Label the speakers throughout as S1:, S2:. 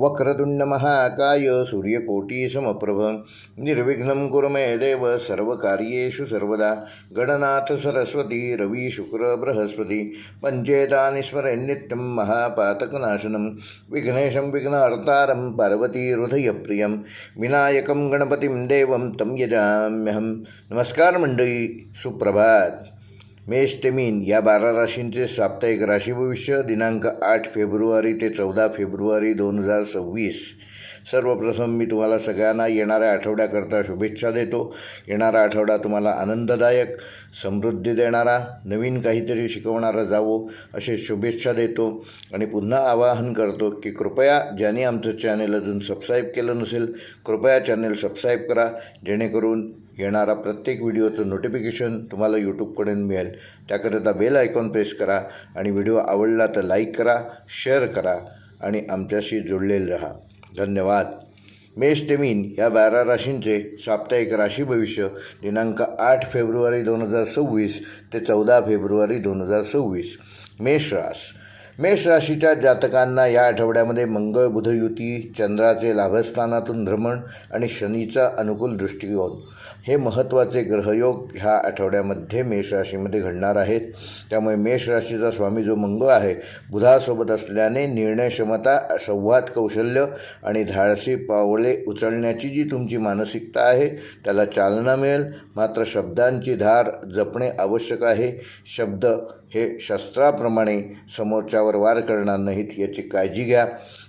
S1: वक्रतुंड महाकाय सूर्यकोटी समप्रभ निर्विघ्नं कुरु मे देव सर्वकार्येषु सर्वदा। गणनाथ सरस्वती रवि शुक्र बृहस्पति पंचेतानि स्मरेन् नित्यं महापातकनाशनं विघ्नेशं विघ्नहर्तारं पार्वती हृदयप्रियं विनायकं गणपतिं देवं तं यजाम्यहं। नमस्कार मंडळी, सुप्रभात। मेष ते मीन या 12 राशींचे साप्ताहिक राशी भविष्य दिनांक 8 फेब्रुवारी ते 14 फेब्रुवारी 2026। सर्वप्रथम मी तुम्हाला सगळ्यांना येणाऱ्या आठवड्याकरता शुभेच्छा देतो। येणारा आठवडा तुम्हाला आनंददायक, समृद्धी देणारा, नवीन काहीतरी शिकवणारा जावो असे शुभेच्छा देतो आणि पुन्हा आवाहन करतो की कृपया ज्यांनी आमचं चॅनल अजून सबस्क्राईब केलं नसेल कृपया चॅनल सबस्क्राईब करा, जेणेकरून येणारा प्रत्येक व्हिडिओचं नोटिफिकेशन तुम्हाला यूट्यूबकडून मिळेल। त्याकरिता बेल आयकॉन प्रेस करा आणि व्हिडिओ आवडला तर लाईक करा, शेअर करा आणि आमच्याशी जोडलेले रहा। धन्यवाद। मेष ते मीन या 12 राशींचे साप्ताहिक राशी भविष्य दिनांक 8 फेब्रुवारी 2026 ते 14 फेब्रुवारी 2026। मेष राशीच्या जातकांना या आठवड्यामध्ये मंगळ बुध युती, चंद्राचे लाभस्थानातून भ्रमण आणि शनीचा अनुकूल दृष्टिकोन हे महत्त्वाचे ग्रहयोग ह्या आठवड्यामध्ये मेष राशीमध्ये घडणार आहेत। त्यामुळे मेष राशीचा स्वामी जो मंगळ आहे बुधासोबत असल्याने निर्णय क्षमता, संवाद कौशल्य आणि धाडसी पावले उचलण्याची जी तुमची मानसिकता आहे त्याला चालना मिळेल। मात्र शब्दांची धार जपणे आवश्यक आहे। शब्द हे शस्त्राप्रमाणे समोरच्यावर वार करणार नाहीत याची काळजी घ्या।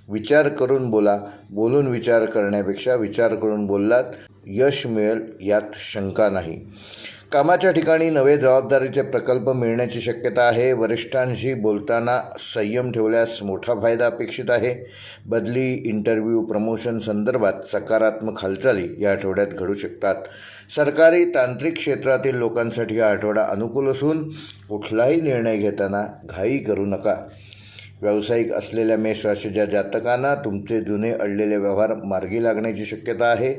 S1: विचार करून बोला, बोलून विचार करण्यापेक्षा विचार करून बोललात यश मिळेल यात शंका नाही। कामाच्या ठिकाणी नवे जबाबदारीचे प्रकल्प मिळण्याची शक्यता आहे। वरिष्ठांशी बोलताना संयम ठेवल्यास मोठा फायदा अपेक्षित आहे। बदली, इंटरव्ह्यू, प्रमोशन संदर्भात सकारात्मक हालचाली या आठवड्यात घडू शकतात। सरकारी तांत्रिक क्षेत्रातील लोकांसाठी हा आठवडा अनुकूल असून कुठलाही निर्णय घेताना घाई करू नका। व्यावसायिक असलेल्या मेष राशीच्या जातकांना तुमचे जुने अडलेले व्यवहार मार्गी लागण्याची शक्यता आहे।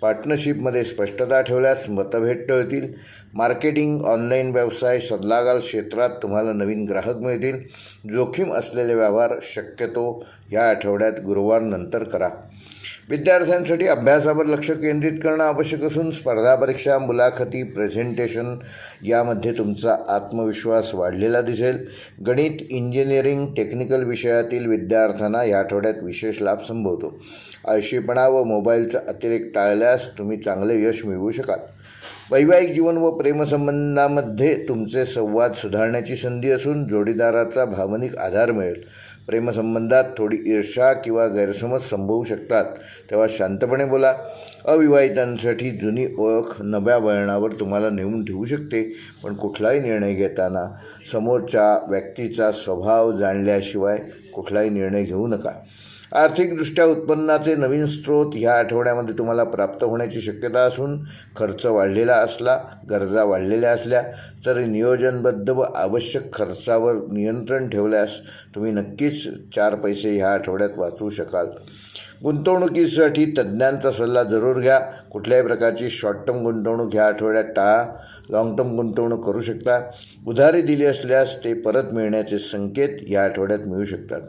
S1: पार्टनरशिपमध्ये स्पष्टता ठेवल्यास मतभेद टळतील। मार्केटिंग, ऑनलाईन व्यवसाय, सल्लागार क्षेत्रात तुम्हाला नवीन ग्राहक मिळतील। जोखीम असलेले व्यवहार शक्यतो या आठवड्यात गुरुवार नंतर करा। विद्यार्थ्यांसाठी अभ्यासावर लक्ष केंद्रित करणं आवश्यक असून स्पर्धा परीक्षा, मुलाखती, प्रेझेंटेशन यामध्ये तुमचा आत्मविश्वास वाढलेला दिसेल। गणित, इंजिनिअरिंग, टेक्निकल विषयातील विद्यार्थ्यांना या आठवड्यात विशेष लाभ संभवतो। आळशीपणा व मोबाईलचा अतिरेक टाळल्यास तुम्ही चांगले यश मिळवू शकाल। वैवाहिक जीवन व प्रेमसंबंधामध्ये तुमचे संवाद सुधारण्याची संधी असून जोडीदाराचा भावनिक आधार मिळेल। प्रेमसंबंधात थोडी ईर्ष्या किंवा गैरसमज संभवू शकतात, तेव्हा शांतपणे बोला। अविवाहितांसाठी जुनी ओळख नव्या वळणावर तुम्हाला नेऊन ठेवू शकते, पण कुठलाही निर्णय घेताना समोरच्या व्यक्तीचा स्वभाव जाणल्याशिवाय कुठलाही निर्णय घेऊ नका। आर्थिकदृष्ट्या उत्पन्नाचे नवीन स्रोत ह्या आठवड्यामध्ये तुम्हाला प्राप्त होण्याची शक्यता असून खर्च वाढलेला असला, गरजा वाढलेल्या असल्या तरी नियोजनबद्ध व आवश्यक खर्चावर नियंत्रण ठेवल्यास तुम्ही नक्कीच 4 पैसे ह्या आठवड्यात वाचवू शकाल। गुंतवणुकीसाठी तज्ज्ञांचा सल्ला जरूर घ्या। कुठल्याही प्रकारची शॉर्ट टर्म गुंतवणूक ह्या आठवड्यात टाळा। लाँग टर्म गुंतवणूक करू शकता। उधारी दिली असल्यास ते परत मिळण्याचे संकेत या आठवड्यात मिळू शकतात।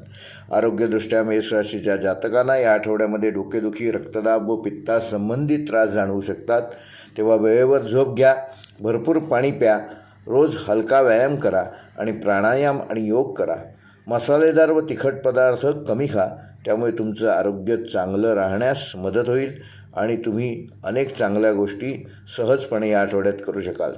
S1: आरोग्यदृष्ट्या मेष राशीच्या जातकांना या आठवड्यामध्ये डोकेदुखी, रक्तदाब व पित्तासंबंधित त्रास जाणवू शकतात, तेव्हा वेळेवर झोप घ्या, भरपूर पाणी प्या, रोज हलका व्यायाम करा आणि प्राणायाम आणि योग करा। मसालेदार व तिखट पदार्थ कमी खा, त्यामुळे तुमचं आरोग्य चांगलं राहण्यास मदत होईल आणि तुम्ही अनेक चांगल्या गोष्टी सहजपणे या आठवड्यात करू शकाल।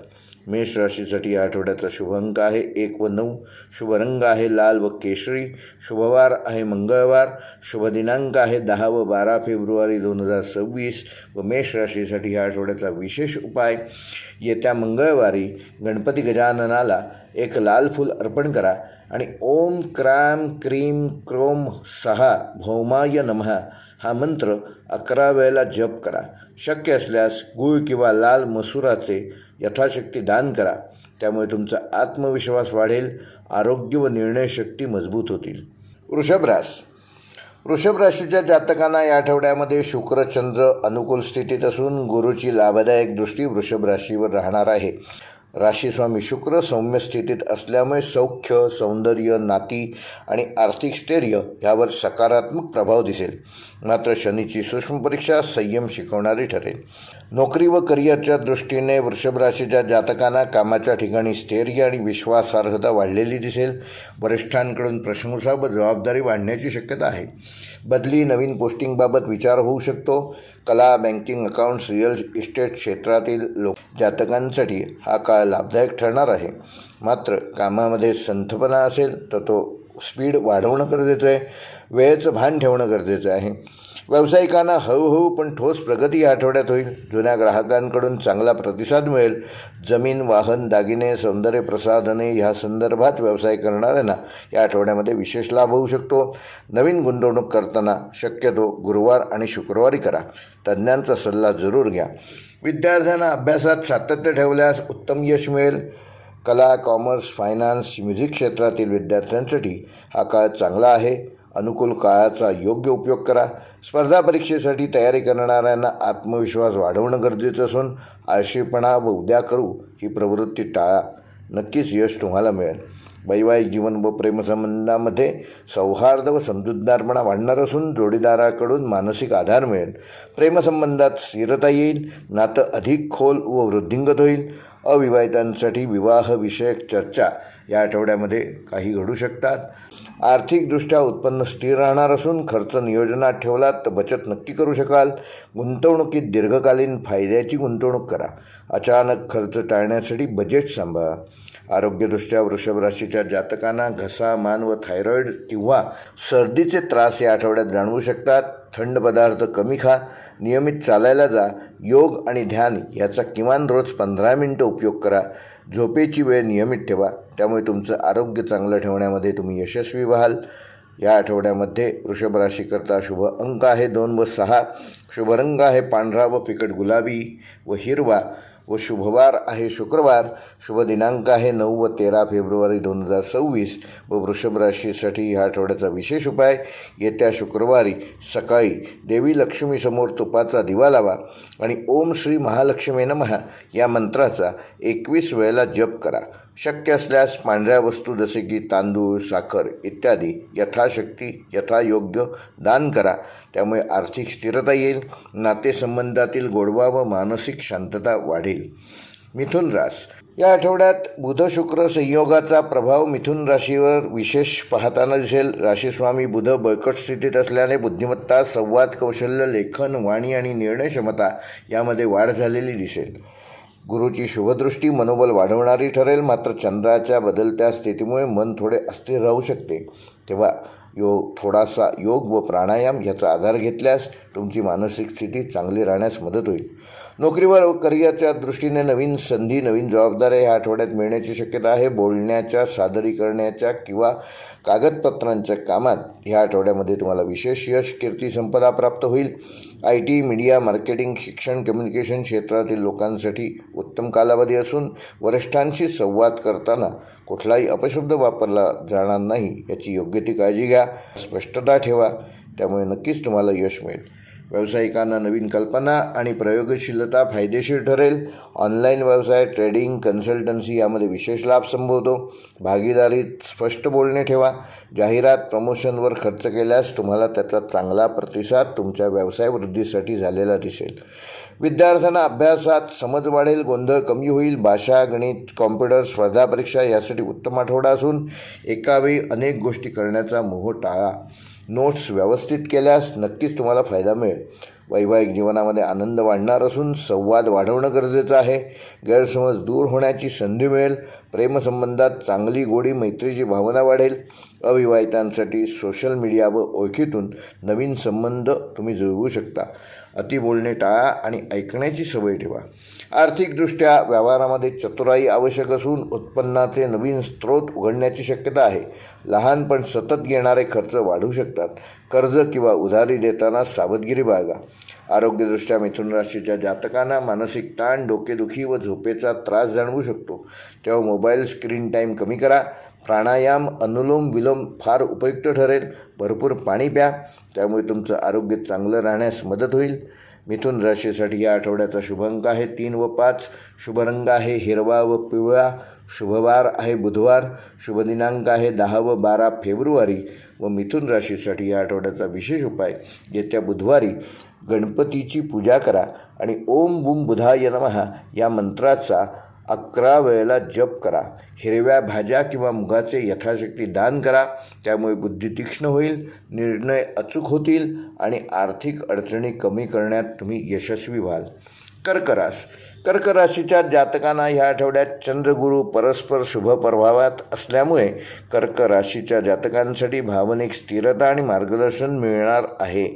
S1: मेष राशीसाठी या आठवड्याचा शुभ अंक आहे 1 व 9। शुभ रंग आहे लाल व केशरी। शुभवार आहे मंगळवार। शुभ दिनांक आहे 10 व 12 फेब्रुवारी 2026 व मेष राशीसाठी या आठवड्याचा विशेष उपाय, येत्या मंगळवारी गणपती गजाननाला एक लाल फूल अर्पण करा आणि ओम क्राम क्रीम क्रोम सहा भौमाय नमः हा मंत्र 11 वेळेला जप करा। शक्य असल्यास गूळ किंवा लाल मसुराचे यथाशक्ती दान करा, त्यामुळे तुमचा आत्मविश्वास वाढेल, आरोग्य व निर्णयशक्ती मजबूत होतील। वृषभ राशीच्या जातकांना या आठवड्यामध्ये शुक्र चंद्र अनुकूल स्थितीत असून गुरुची लाभदायक दृष्टी वृषभ राशीवर राहणार आहे। राशीस्वामी शुक्र सौम्य स्थितीत असल्यामुळे सौख्य, सौंदर्य, नाती आणि आर्थिक स्थैर्य यावर सकारात्मक प्रभाव दिसेल. मात्र शनीची सूक्ष्म परीक्षा संयम शिकवणारी ठरेल. नोकरी व करिअरच्या दृष्टीने वृषभ राशीच्या जातकांना कामाच्या ठिकाणी स्थैर्य आणि विश्वासार्हता वाढलेली दिसेल. वरिष्ठांकडून प्रशंसा व जबाबदारी वाढण्याची शक्यता आहे. बदली, नवीन पोस्टिंगबाबत विचार होऊ शकतो. कला, बँकिंग, अकाउंट्स, रिअल इस्टेट क्षेत्रातील जातकांसाठी हा काळ लाभदायक ठरणार आहे. मात्र कामामध्ये संथपणा असेल तर तो स्पीड वाढवणं गरजेचं आहे. वेळेचं भान ठेवणं गरजेचं आहे. व्यावसायिकांना हळूहळू पण ठोस प्रगती या आठवड्यात होईल. जुन्या ग्राहकांकडून चांगला प्रतिसाद मिळेल. जमीन, वाहन, दागिने, सौंदर्य प्रसाधने ह्या संदर्भात व्यवसाय करणाऱ्यांना या आठवड्यामध्ये विशेष लाभ होऊ शकतो. नवीन गुंतवणूक करताना शक्यतो गुरुवार आणि शुक्रवारी करा. तज्ज्ञांचा सल्ला जरूर घ्या. विद्यार्थ्यांना अभ्यासात सातत्य ठेवल्यास उत्तम यश मिळेल. कला, कॉमर्स, फायनान्स, म्युझिक क्षेत्रातील विद्यार्थ्यांसाठी हा काळ चांगला आहे. अनुकूल काळाचा योग्य उपयोग करा. स्पर्धा परीक्षेसाठी तयारी करणाऱ्यांना आत्मविश्वास वाढवणं गरजेचं असून आळशीपणा व उद्या करू ही प्रवृत्ती टाळा. नक्कीच यश तुम्हाला मिळेल. वैवाहिक जीवन व प्रेमसंबंधामध्ये सौहार्द व समजूतदारपणा वाढणार असून जोडीदाराकडून मानसिक आधार मिळेल. प्रेमसंबंधात स्थिरता येईल. नातं अधिक खोल व वृद्धिंगत होईल. अविवाहितांसाठी विवाहविषयक चर्चा या आठवड्यामध्ये काही घडू शकतात. आर्थिकदृष्ट्या उत्पन्न स्थिर राहणार असून खर्च नियोजनात ठेवलात तर बचत नक्की करू शकाल. गुंतवणुकीत दीर्घकालीन फायद्याची गुंतवणूक करा. अचानक खर्च टाळण्यासाठी बजेट सांभाळा. आरोग्यदृष्ट्या वृषभ राशीच्या जातकांना घसा, मान व थायरॉईड किंवा सर्दीचे त्रास या आठवड्यात जाणवू शकतात. थंड पदार्थ कमी खा. नियमित चालायला जा. योग आणि ध्यान याचा किमान रोज 15 मिनिटं उपयोग करा. झोपेची वेळ नियमित ठेवा. त्यामुळे तुमचं आरोग्य चांगलं ठेवण्यामध्ये तुम्ही यशस्वी व्हाल. या आठवड्यामध्ये वृषभ राशीकरता शुभ अंक आहे 2 व 6. शुभ रंग आहे पांढरा व फिकट गुलाबी व हिरवा व शुभवार आहे शुक्रवार. शुभ दिनांक आहे 9 व 13 फेब्रुवारी 2026 व वृषभ राशीसाठी ह्या आठवड्याचा विशेष उपाय: येत्या शुक्रवारी सकाळी देवी लक्ष्मीसमोर तुपाचा दिवा लावा आणि ओम श्री महालक्ष्मी नमः या मंत्राचा 21 वेळेला जप करा. शक्य असल्यास पांढऱ्या वस्तू जसे की तांदूळ, साखर इत्यादी यथाशक्ती यथायोग्य दान करा. त्यामुळे आर्थिक स्थिरता येईल. नातेसंबंधातील गोडवा व मानसिक शांतता वाढेल. मिथुन रास या आठवड्यात बुध शुक्र संयोगाचा प्रभाव मिथुन राशीवर विशेष पाहताना दिसेल. राशीस्वामी बुध बळकट स्थितीत असल्याने बुद्धिमत्ता, संवाद कौशल्य, लेखन, वाणी आणि निर्णय क्षमता यामध्ये वाढ झालेली दिसेल. गुरुची शुभदृष्टी मनोबल वाढवणारी ठरेल. मात्र चंद्राच्या बदलत्या स्थितीमुळे मन थोडे अस्थिर राहू शकते. तेव्हा थोडासा योग व प्राणायाम याचा आधार घेतल्यास तुमची मानसिक स्थिती चांगली राहण्यास मदत होईल. नोकरीवर व करिअरच्या दृष्टीने नवीन संधी, नवीन जबाबदाऱ्या ह्या आठवड्यात मिळण्याची शक्यता आहे. बोलण्याच्या, सादरीकरणाच्या किंवा कागदपत्रांच्या कामात ह्या आठवड्यामध्ये तुम्हाला विशेष यश, कीर्ती, संपदा प्राप्त होईल. IT, मीडिया, मार्केटिंग, शिक्षण, कम्युनिकेशन क्षेत्रातील लोकांसाठी उत्तम कालावधी असून वरिष्ठांशी संवाद करताना कुठलाही अपशब्द वापरला जाणार नाही याची योग्य ती काळजी घ्या. स्पष्टता ठेवा. त्यामुळे नक्कीच तुम्हाला यश मिळेल. व्यावसायिकांना नवीन कल्पना आणि प्रयोगशीलता फायदेशीर ठरेल. ऑनलाईन व्यवसाय, ट्रेडिंग, कन्सल्टन्सी यामध्ये विशेष लाभ संभवतो. भागीदारीत स्पष्ट बोलणे ठेवा. जाहिरात, प्रमोशनवर खर्च केल्यास तुम्हाला त्याचा चांगला प्रतिसाद तुमच्या व्यवसाय वृद्धीसाठी झालेला दिसेल. विद्यार्थ्यांना अभ्यासात समज वाढेल. गोंधळ कमी होईल. भाषा, गणित, कॉम्प्युटर, स्पर्धा परीक्षा यासाठी उत्तम आठवडा असून एकावेळी अनेक गोष्टी करण्याचा मोह टाळा. नोट्स व्यवस्थित केल्यास नक्कीच तुम्हाला फायदा मिळेल. वैवाहिक जीवनामध्ये आनंद वाढणार असून संवाद वाढवणं गरजेचं आहे. गैरसमज दूर होण्याची संधी मिळेल. प्रेमसंबंधात चांगली गोडी, मैत्रीची भावना वाढेल. अविवाहितांसाठी सोशल मीडिया व ओळखीतून नवीन संबंध तुम्ही जुळवू शकता. अति बोलणे टाळा आणि ऐकण्याची सवय ठेवा. आर्थिकदृष्ट्या व्यवहारामध्ये चतुराई आवश्यक असून उत्पन्नाचे नवीन स्रोत उघडण्याची शक्यता आहे. लहान पण सतत येणारे खर्च वाढू शकतात. कर्ज किंवा उधारी देताना सावधगिरी बाळगा. आरोग्यदृष्ट्या मिथुन राशीच्या जातकांना मानसिक ताण, डोकेदुखी व झोपेचा त्रास जाणवू शकतो. तेव्हा मोबाईल स्क्रीन टाईम कमी करा. प्राणायाम, अनुलोम विलोम फार उपयुक्त ठरेल. भरपूर पाणी प्या. त्यामुळे तुमचं आरोग्य चांगलं राहण्यास मदत होईल. मिथुन राशीसाठी या आठवड्याचा शुभ अंक आहे 3 व 5. शुभ रंग आहे हिरवा व पिवळा. शुभवार आहे बुधवार. शुभ दिनांक आहे 10 व 12 फेब्रुवारी. व मिथुन राशीसाठी या आठवड्याचा विशेष उपाय, येत्या बुधवारी गणपतीची पूजा करा आणि ओम बुम बुधाय नमः या मंत्राचा 11 वेळेला जप करा. हिरव्या भाज्या किंवा मुगाचे यथाशक्ती दान करा. त्यामुळे बुद्धी तीक्ष्ण होईल, निर्णय अचूक होतील आणि आर्थिक अडचणी कमी करण्यात तुम्ही यशस्वी व्हाल. कर्क राशीच्या जातकांना ह्या आठवड्यात चंद्रगुरू परस्पर शुभ प्रभावात असल्यामुळे कर्क राशीच्या जातकांसाठी भावनिक स्थिरता आणि मार्गदर्शन मिळणार आहे.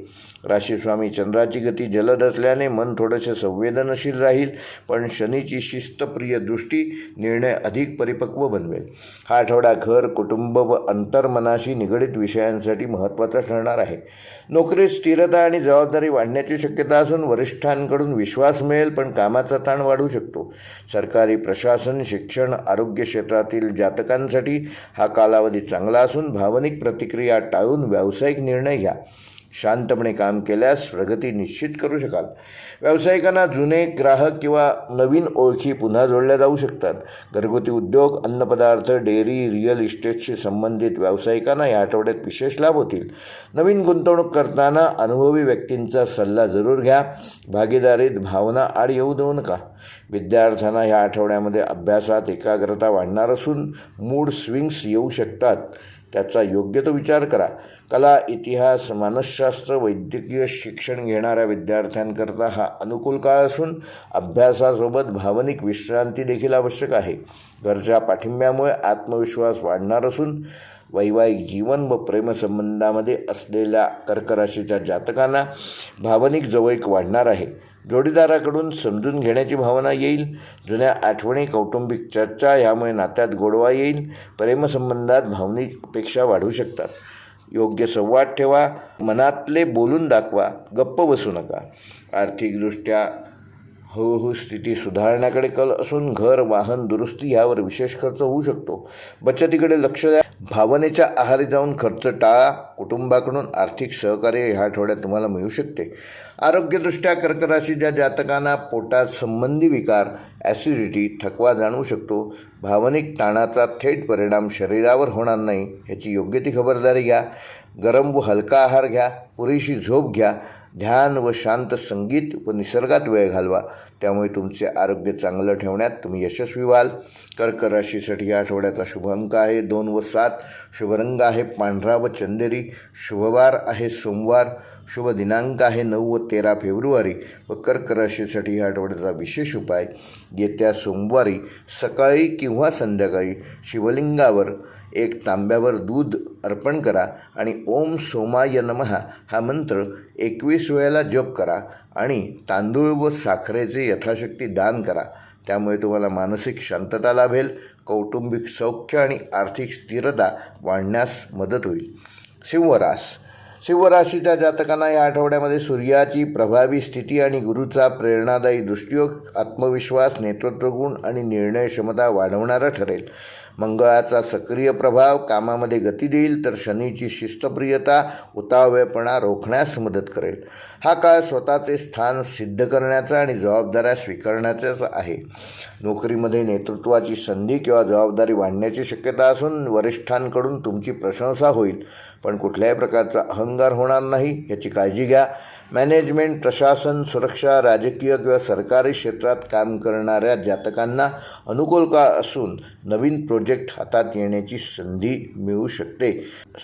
S1: राशीस्वामी चंद्राची गती जलद असल्याने मन थोडेसे संवेदनशील राहील, पण शनीची शिस्तप्रिय दृष्टी निर्णय अधिक परिपक्व बनवेल. हा आठवडा घर, कुटुंब व अंतर्मनाशी निगडित विषयांसाठी महत्त्वाचा ठरणार आहे. नोकरीत स्थिरता आणि जबाबदारी वाढण्याची शक्यता असून वरिष्ठांकडून विश्वास मिळेल, पण कामाचा ताण वाढू शकतो. सरकारी प्रशासन, शिक्षण, आरोग्य क्षेत्रातील जातकांसाठी हा कालावधी चांगला असून भावनिक प्रतिक्रिया टाळून व्यावसायिक निर्णय घ्या. शांतपणे काम केल्यास प्रगती निश्चित करू शकाल. व्यावसायिकांना जुने ग्राहक किंवा नवीन ओळखी पुन्हा जोडल्या जाऊ शकतात. घरगुती उद्योग, अन्नपदार्थ, डेअरी, रिअल इस्टेटशी संबंधित व्यावसायिकांना या आठवड्यात विशेष लाभ होतील. नवीन गुंतवणूक करताना अनुभवी व्यक्तींचा सल्ला जरूर घ्या. भागीदारीत भावना आड येऊ देऊ नका. विद्यार्थ्यांना ह्या आठवड्यामध्ये अभ्यासात एकाग्रता वाढणार असून मूड स्विंग्स येऊ शकतात. त्याचा योग्य तो विचार करा. कला, इतिहास, मानसशास्त्र, वैद्यकीय शिक्षण घेणाऱ्या विद्यार्थ्यांकरता हा अनुकूल काळ असून अभ्यासासोबत भावनिक विश्रांती देखील आवश्यक आहे. घरच्या पाठिंब्यामुळे आत्मविश्वास वाढणार असून वैवाहिक जीवन व प्रेमसंबंधामध्ये असलेल्या कर्क राशीच्या जातकांना भावनिक जवळीक वाढणार आहे. जोडीदाराकडून समजून घेण्याची भावना येईल. जुन्या आठवणी, कौटुंबिक चर्चा यामुळे नात्यात गोडवा येईल. प्रेमसंबंधात भावनिक अपेक्षा वाढू शकतात. योग्य संवाद ठेवा. मनातले बोलून दाखवा, गप्प बसू नका. आर्थिकदृष्ट्या हळूहळू स्थिती सुधारण्याकडे कल असून घर, वाहन दुरुस्ती यावर विशेष खर्च होऊ शकतो. बचतीकडे लक्ष द्या. भावनेच्या आहारी जाऊन खर्च टाळा. कुटुंबाकडून आर्थिक सहकार्य ह्या आठवड्यात तुम्हाला मिळू शकते. आरोग्यदृष्ट्या कर्क राशीच्या जातकांना पोटात संबंधी विकार, ॲसिडिटी, थकवा जाणवू शकतो. भावनिक ताणाचा थेट परिणाम शरीरावर होणार नाही ह्याची योग्य ती खबरदारी घ्या. गरम व हलका आहार घ्या. पुरेशी झोप घ्या. ध्यान व शांत संगीत व निसर्गात वेळ घालवा. त्यामुळे तुमचे आरोग्य चांगलं ठेवण्यात तुम्ही यशस्वी व्हाल. कर्क राशीसाठी या आठवड्याचा शुभ अंक आहे 2 व 7. शुभ रंग आहे पांढरा व चंदेरी. शुभवार आहे सोमवार. शुभ दिनांक आहे 9 व 13 फेब्रुवारी. व कर्क राशीसाठी या आठवड्याचा विशेष उपाय, येत्या सोमवारी सकाळी किंवा संध्याकाळी शिवलिंगावर 1 तांब्यावर दूध अर्पण करा आणि ओम सोमाय नमः हा मंत्र 21 वेळेला जप करा आणि तांदूळ व साखरेचे यथाशक्ती दान करा. त्यामुळे तुम्हाला मानसिक शांतता लाभेल. कौटुंबिक सौख्य आणि आर्थिक स्थिरता वाढण्यास मदत होईल. सिंह राशीच्या जातकांना या आठवड्यामध्ये सूर्याची प्रभावी स्थिती आणि गुरुचा प्रेरणादायी दृष्टियोग आत्मविश्वास, नेतृत्वगुण आणि निर्णय क्षमता वाढवणारा ठरेल. मंगळाचा सक्रिय प्रभाव कामामध्ये गती देईल, तर शनीची शिस्तप्रियता उतावळेपणा रोखण्यास मदत करेल. हा काळ स्वतःचे स्थान सिद्ध करण्याचा आणि जबाबदाऱ्या स्वीकारण्याचाच आहे. नोकरीमध्ये नेतृत्वाची संधी किंवा जबाबदारी वाढण्याची शक्यता असून वरिष्ठांकडून तुमची प्रशंसा होईल, पण कुठल्याही प्रकारचा अहंकार होणार नाही याची काळजी घ्या. मॅनेजमेंट, प्रशासन, सुरक्षा, राजकीय किंवा सरकारी क्षेत्रात काम करणाऱ्या जातकांना अनुकूल काळ असून नवीन प्रोजेक्ट हातात येण्याची संधी मिळू शकते.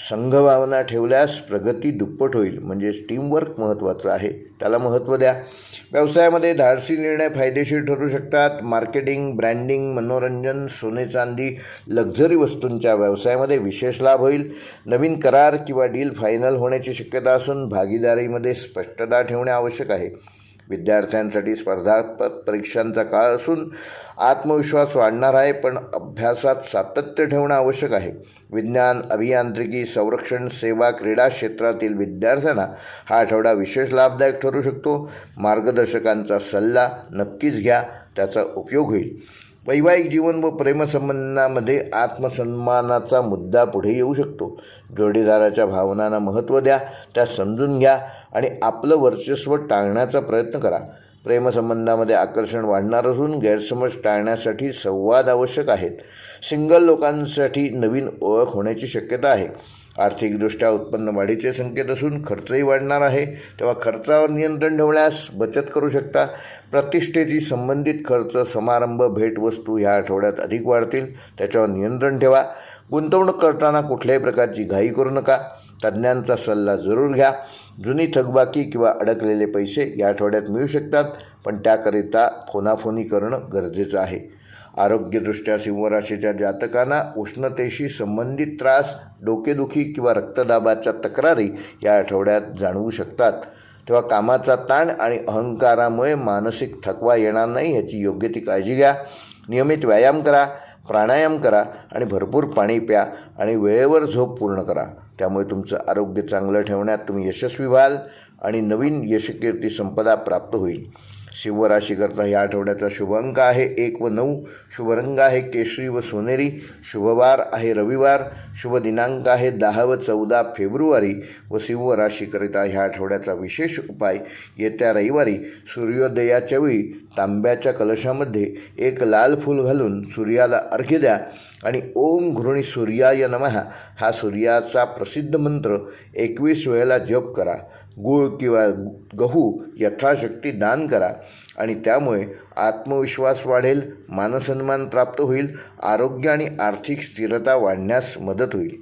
S1: संघभावना ठेवल्यास प्रगती दुप्पट होईल. म्हणजेच टीमवर्क महत्त्वाचं आहे, त्याला महत्त्व द्या. व्यवसायामध्ये धाडसी निर्णय फायदेशीर ठरू शकतात. मार्केटिंग, ब्रँडिंग, मनोरंजन, सोने चांदी, लक्झरी वस्तूंच्या व्यवसायामध्ये विशेष लाभ होईल. नवीन करार किंवा डील फायनल होण्याची शक्यता असून भागीदारीमध्ये स्पष्टता ठेवणे आवश्यक आहे. विद्यार्थ्यांसाठी स्पर्धात्मक परीक्षांचा काळ असून आत्मविश्वास वाढणार आहे, पण अभ्यासात सातत्य ठेवणं आवश्यक आहे. विज्ञान, अभियांत्रिकी, संरक्षण सेवा, क्रीडा क्षेत्रातील विद्यार्थ्यांना हा आठवडा विशेष लाभदायक ठरू शकतो. मार्गदर्शकांचा सल्ला नक्कीच घ्या, त्याचा उपयोग होईल. वैवाहिक जीवन व प्रेमसंबंधामध्ये आत्मसन्मानाचा मुद्दा पुढे येऊ शकतो. जोडीदाराच्या भावनांना महत्त्व द्या, त्या समजून घ्या आणि आपलं वर्चस्व टाळण्याचा प्रयत्न करा. प्रेमसंबंधामध्ये आकर्षण वाढणार असून गैरसमज टाळण्यासाठी संवाद आवश्यक आहेत. सिंगल लोकांसाठी नवीन ओळख होण्याची शक्यता आहे. आर्थिकदृष्ट्या उत्पन्न वाढीचे संकेत असून खर्चही वाढणार आहे, तेव्हा खर्चावर नियंत्रण ठेवण्यास बचत करू शकता. प्रतिष्ठेशी संबंधित खर्च, समारंभ, भेटवस्तू ह्या आठवड्यात अधिक वाढतील, त्याच्यावर नियंत्रण ठेवा. गुंतवणूक करताना कुठल्याही प्रकारची घाई करू नका. तज्ज्ञांचा सल्ला जरूर घ्या. जुनी थकबाकी किंवा अडकलेले पैसे या आठवड्यात मिळू शकतात, पण त्याकरिता फोनाफोनी करणं गरजेचं आहे. आरोग्यदृष्ट्या सिंह राशीच्या जातकांना उष्णतेशी संबंधित त्रास, डोकेदुखी किंवा रक्तदाबाच्या तक्रारी या आठवड्यात जाणवू शकतात. तेव्हा कामाचा ताण आणि अहंकारामुळे मानसिक थकवा येणार नाही ह्याची योग्य ती काळजी घ्या. नियमित व्यायाम करा, प्राणायाम करा आणि भरपूर पाणी प्या आणि वेळेवर झोप पूर्ण करा. त्यामुळे तुमचं आरोग्य चांगलं ठेवण्यात तुम्ही यशस्वी व्हाल आणि नवीन यशकीर्ती संपदा प्राप्त होईल. सिंह राशीकरता या आठवड्याचा शुभ अंक आहे 1 व 9. शुभ रंग आहे केशरी व सोनेरी. शुभवार आहे रविवार. शुभ दिनांक आहे 10 व 14 फेब्रुवारी. व सिंह राशीकरिता ह्या आठवड्याचा विशेष उपाय, येत्या रविवारी सूर्योदयाच्या वेळी तांब्याच्या कलशामध्ये एक लाल फूल घालून सूर्याला अर्घ्य द्या आणि ओम घृणी सूर्याय नमः हा सूर्याचा प्रसिद्ध मंत्र 21 वेळेला जप करा. गूळ किंवा गहू यथाशक्ती दान करा आणि त्यामुळे आत्मविश्वास वाढेल, मानसन्मान प्राप्त होईल, आरोग्य आणि आर्थिक स्थिरता वाढण्यास मदत होईल.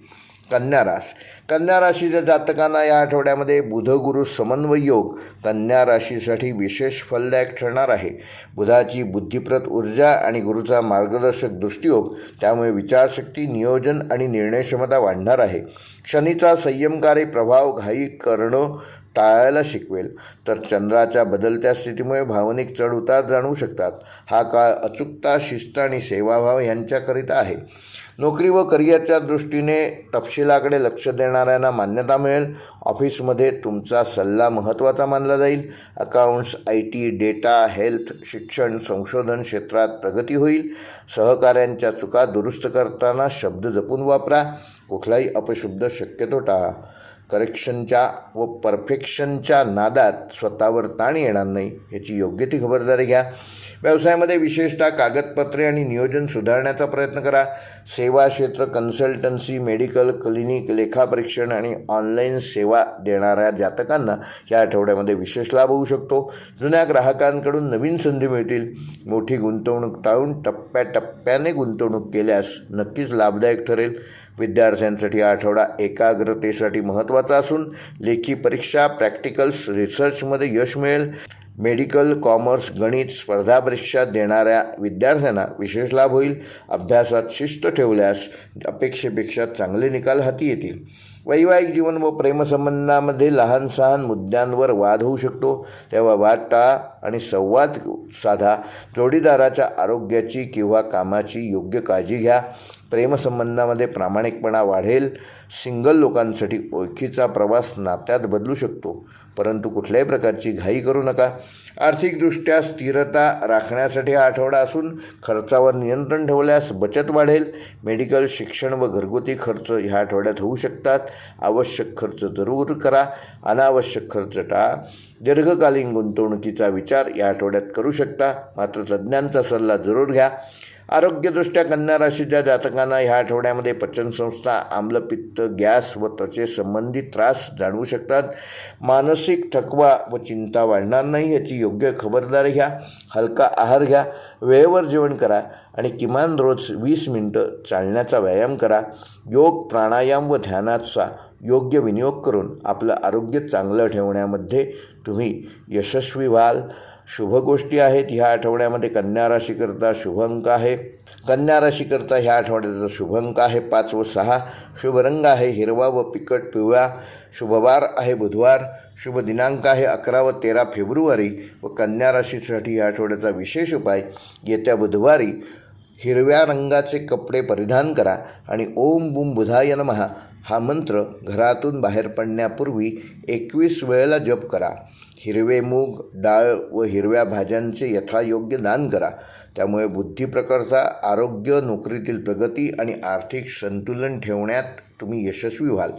S1: कन्या राशीच्या जातकांना या आठवड्यामध्ये बुध गुरु समन्वय योग कन्या राशीसाठी विशेष फलदायक ठरणार आहे. बुधाची बुद्धिप्रद ऊर्जा आणि गुरुचा मार्गदर्शक दृष्टियोग, त्यामुळे विचारशक्ती, नियोजन आणि निर्णयक्षमता वाढणार आहे. शनीचा संयमकारी प्रभाव घाई करणं टाळायला शिकवेल, तर चंद्राच्या बदलत्या स्थितीमुळे भावनिक चढउतार जाणवू शकतात. हा काळ अचूकता, शिस्त आणि सेवाभाव यांच्याकरिता आहे. नोकरी व करिअरच्या दृष्टीने तपशिलाकडे लक्ष देणाऱ्यांना मान्यता मिळेल. ऑफिसमध्ये तुमचा सल्ला महत्त्वाचा मानला जाईल. अकाउंट्स, IT, डेटा, हेल्थ, शिक्षण, संशोधन क्षेत्रात प्रगती होईल. सहकाऱ्यांच्या चुका दुरुस्त करताना शब्द जपून वापरा. कुठलाही अपशब्द शक्यतो टाळा. करेक्शनच्या व परफेक्शनच्या नादात स्वतःवर ताण येणार नाही याची योग्य ती खबरदारी घ्या. व्यवसायामध्ये विशेषतः कागदपत्रे आणि नियोजन सुधारण्याचा प्रयत्न करा. सेवा क्षेत्र, कन्सल्टन्सी, मेडिकल, क्लिनिक, लेखापरीक्षण आणि ऑनलाईन सेवा देणाऱ्या जातकांना या आठवड्यामध्ये विशेष लाभ होऊ शकतो. जुन्या ग्राहकांकडून नवीन संधी मिळतील. मोठी गुंतवणूक टाळून टप्प्याटप्प्याने गुंतवणूक केल्यास नक्कीच लाभदायक ठरेल. विद्यार्थ्यांसाठी आठवडा एकाग्रतेसाठी महत्त्वाचा असून लेखी परीक्षा, प्रॅक्टिकल्स, रिसर्चमध्ये यश मिळेल. मेडिकल, कॉमर्स, गणित स्पर्धा परीक्षा देणाऱ्या विद्यार्थ्यांना विशेष लाभ होईल. अभ्यासात शिस्त ठेवल्यास अपेक्षेपेक्षा चांगले निकाल हाती येतील. वैवाहिक जीवन व प्रेमसंबंधामध्ये लहान सहान मुद्द्यांवर वाद होऊ शकतो, तेव्हा वाद टाळा आणि संवाद साधा. जोडीदाराच्या आरोग्याची किंवा कामाची योग्य काळजी घ्या. प्रेमसंबंधामध्ये प्रामाणिकपणा वाढेल. सिंगल लोकांसाठी ओळखीचा प्रवास नात्यात बदलू शकतो, परंतु कुठल्याही प्रकारची घाई करू नका. आर्थिकदृष्ट्या स्थिरता राखण्यासाठी हा आठवडा असून खर्चावर नियंत्रण ठेवल्यास बचत वाढेल. मेडिकल, शिक्षण व घरगुती खर्च ह्या आठवड्यात होऊ शकतात. आवश्यक खर्च जरूर करा, अनावश्यक खर्च टाळा. दीर्घकालीन गुंतवणुकीचा विचार या आठवड्यात करू शकता, मात्र तज्ज्ञांचा सल्ला जरूर घ्या. आरोग्यदृष्ट्या कन्या राशीच्या जातकांना ह्या आठवड्यामध्ये पचनसंस्था, आम्लपित्त, गॅस व त्वचेसंबंधित त्रास जाणवू शकतात. मानसिक थकवा व चिंता वाढणार नाही याची योग्य खबरदारी घ्या. हलका आहार घ्या, वेळेवर जेवण करा आणि किमान रोज 20 मिनिटं चालण्याचा व्यायाम करा. योग, प्राणायाम व ध्यानाचा योग्य विनियोग करून आपलं आरोग्य चांगलं ठेवण्यामध्ये तुम्ही यशस्वी व्हाल. शुभ गोष्टी आहेत ह्या आठवड्यामध्ये. कन्या राशीकरता शुभ अंक आहे कन्या राशीकरता ह्या आठवड्याचा शुभ अंक आहे 5 व 6. शुभ रंग आहे हिरवा व फिकट पिवळा. शुभवार आहे बुधवार. शुभ दिनांक आहे 11 व 13 फेब्रुवारी. व कन्या राशीसाठी या आठवड्याचा विशेष उपाय, येत्या बुधवारी हिरव्या रंगाचे कपडे परिधान करा आणि ओम बुम बुधाय नमः हा मंत्र घरातून बाहेर पडण्यापूर्वी 21 वेळेला जप करा. हिरवे मूग, डाळ व हिरव्या भाज्यांचे यथायोग्य दान करा. त्यामुळे बुद्धिप्रकारचा आरोग्य, नोकरीतील प्रगती आणि आर्थिक संतुलन ठेवण्यात तुम्ही यशस्वी व्हाल.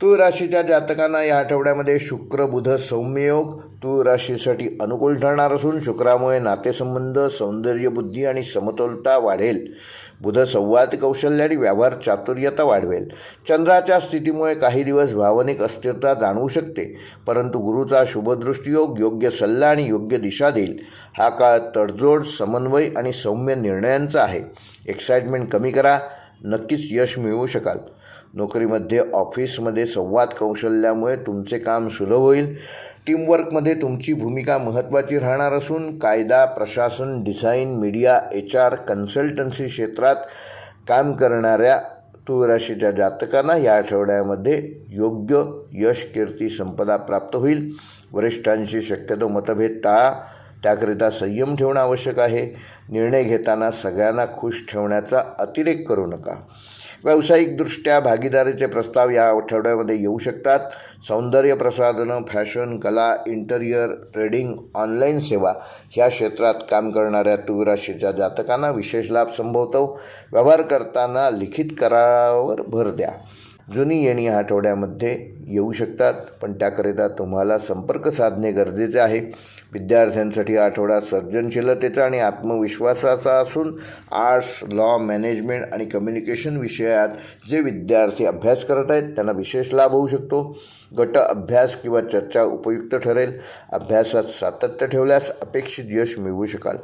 S1: तूळ राशीच्या जातकांना या आठवड्यामध्ये शुक्र बुध सौम्ययोग तूळ राशीसाठी अनुकूल ठरणार असून शुक्रामुळे नातेसंबंध, सौंदर्य बुद्धी आणि समतोलता वाढेल. बुध संवाद कौशल्य आणि व्यवहार चातुर्यता वाढवेल. चंद्राच्या स्थितीमुळे काही दिवस भावनिक अस्थिरता जाणवू शकते, परंतु गुरुचा शुभदृष्टीयोग योग्य सल्ला आणि योग्य दिशा देईल. हा काळ तडजोड, समन्वय आणि सौम्य निर्णयांचा आहे. एक्साइटमेंट कमी करा, नक्कीच यश मिळवू शकाल. नोकरीमध्ये, ऑफिसमध्ये संवाद कौशल्यामुळे तुमचे काम सुलभ होईल. टीमवर्कमध्ये तुमची भूमिका महत्त्वाची राहणार असून कायदा, प्रशासन, डिझाईन, मीडिया, HR, कन्सल्टन्सी क्षेत्रात काम करणाऱ्या तूळ राशीच्या जातकांना या आठवड्यामध्ये योग्य यश, कीर्ती, संपदा प्राप्त होईल. वरिष्ठांशी शक्यतो मतभेद टाळा, त्याकरिता संयम ठेवणं आवश्यक आहे. निर्णय घेताना सगळ्यांना खुश ठेवण्याचा अतिरेक करू नका. व्यावसायिकदृष्ट्या भागीदारीचे प्रस्ताव या आठवड्यामध्ये येऊ शकतात. सौंदर्य प्रसाधनं, फॅशन, कला, इंटेरियर, ट्रेडिंग, ऑनलाईन सेवा ह्या क्षेत्रात काम करणाऱ्या तूळ राशीच्या जातकांना विशेष लाभ संभवतो. व्यवहार करताना लिखित करारावर भर द्या. जुनी येणी आठवड्यामध्ये येऊ शकतात, पण त्याकरिता तुम्हाला संपर्क साधणे गरजेचे आहे. विद्यार्थ्यांसाठी आठवडा सर्जनशीलतेचा आणि आत्मविश्वासाचा असून आर्ट्स, लॉ, मॅनेजमेंट आणि कम्युनिकेशन विषयात जे विद्यार्थी अभ्यास करत आहेत त्यांना विशेष लाभ होऊ शकतो. गट अभ्यास किंवा चर्चा उपयुक्त ठरेल. अभ्यासात सातत्य ठेवल्यास अपेक्षित यश मिळवू शकाल.